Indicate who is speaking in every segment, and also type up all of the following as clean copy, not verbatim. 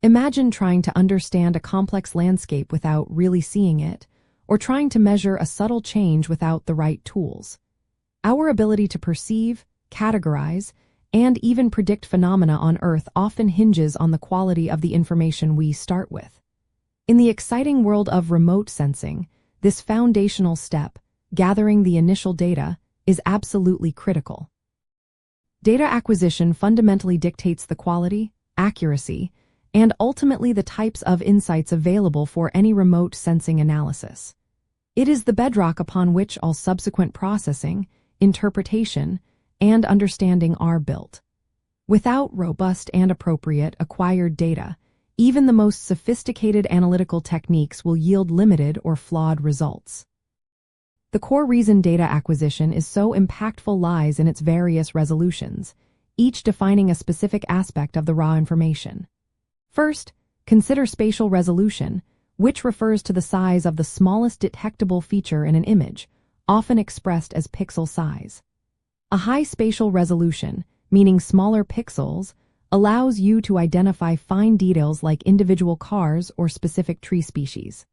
Speaker 1: Imagine trying to understand a complex landscape without really seeing it, or trying to measure a subtle change without the right tools. Our ability to perceive, categorize, and even predict phenomena on Earth often hinges on the quality of the information we start with. In the exciting world of remote sensing, this foundational step, gathering the initial data, is absolutely critical. Data acquisition fundamentally dictates the quality, accuracy, and ultimately the types of insights available for any remote sensing analysis. It is the bedrock upon which all subsequent processing, interpretation, and understanding are built. Without robust and appropriate acquired data, even the most sophisticated analytical techniques will yield limited or flawed results. The core reason data acquisition is so impactful lies in its various resolutions, each defining a specific aspect of the raw information. First, consider spatial resolution, which refers to the size of the smallest detectable feature in an image, often expressed as pixel size. A high spatial resolution, meaning smaller pixels, allows you to identify fine details like individual cars or specific tree species.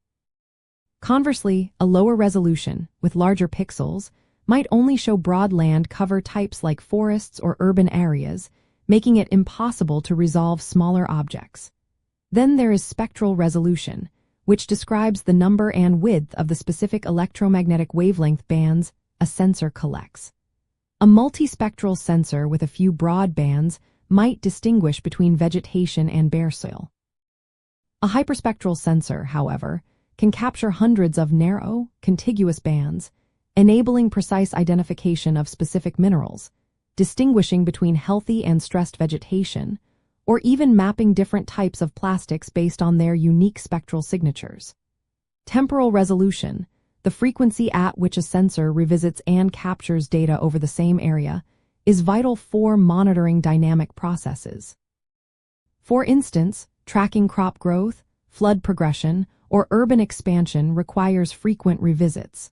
Speaker 1: Conversely, a lower resolution, with larger pixels, might only show broad land cover types like forests or urban areas, making it impossible to resolve smaller objects. Then there is spectral resolution, which describes the number and width of the specific electromagnetic wavelength bands a sensor collects. A multispectral sensor with a few broad bands might distinguish between vegetation and bare soil. A hyperspectral sensor, however, can capture hundreds of narrow, contiguous bands, enabling precise identification of specific minerals, distinguishing between healthy and stressed vegetation, or even mapping different types of plastics based on their unique spectral signatures. Temporal resolution, the frequency at which a sensor revisits and captures data over the same area, is vital for monitoring dynamic processes. For instance, tracking crop growth, flood progression, or urban expansion requires frequent revisits.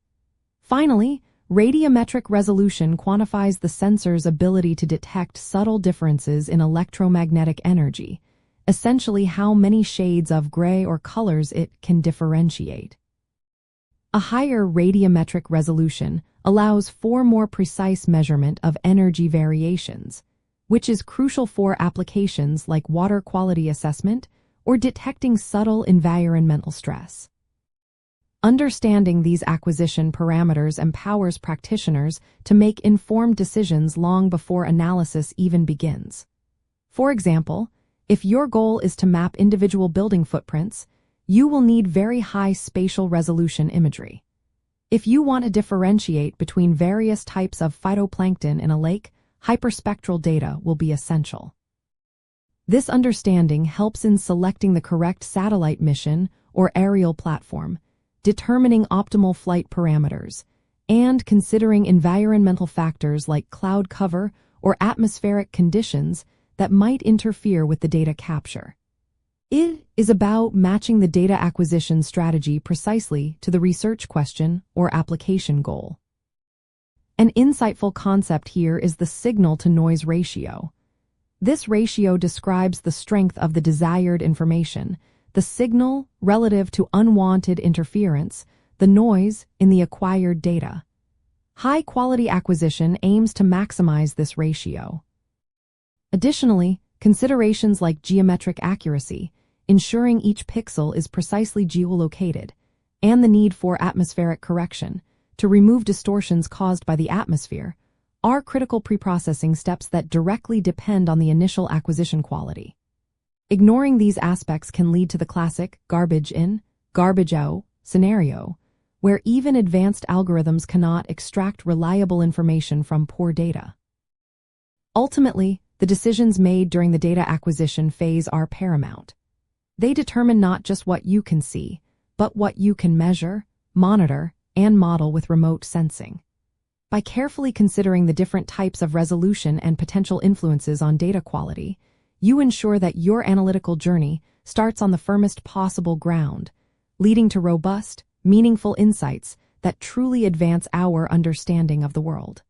Speaker 1: Finally, radiometric resolution quantifies the sensor's ability to detect subtle differences in electromagnetic energy, essentially how many shades of gray or colors it can differentiate. A higher radiometric resolution allows for more precise measurement of energy variations, which is crucial for applications like water quality assessment or detecting subtle environmental stress. Understanding these acquisition parameters empowers practitioners to make informed decisions long before analysis even begins. For example, if your goal is to map individual building footprints, you will need very high spatial resolution imagery. If you want to differentiate between various types of phytoplankton in a lake, hyperspectral data will be essential. This understanding helps in selecting the correct satellite mission or aerial platform, determining optimal flight parameters, and considering environmental factors like cloud cover or atmospheric conditions that might interfere with the data capture. It is about matching the data acquisition strategy precisely to the research question or application goal. An insightful concept here is the signal-to-noise ratio. This ratio describes the strength of the desired information, the signal relative to unwanted interference, the noise in the acquired data. High-quality acquisition aims to maximize this ratio. Additionally, considerations like geometric accuracy, ensuring each pixel is precisely geolocated, and the need for atmospheric correction, to remove distortions caused by the atmosphere, are critical preprocessing steps that directly depend on the initial acquisition quality. Ignoring these aspects can lead to the classic garbage in, garbage out scenario, where even advanced algorithms cannot extract reliable information from poor data. Ultimately, the decisions made during the data acquisition phase are paramount. They determine not just what you can see, but what you can measure, monitor, and model with remote sensing. By carefully considering the different types of resolution and potential influences on data quality, you ensure that your analytical journey starts on the firmest possible ground, leading to robust, meaningful insights that truly advance our understanding of the world.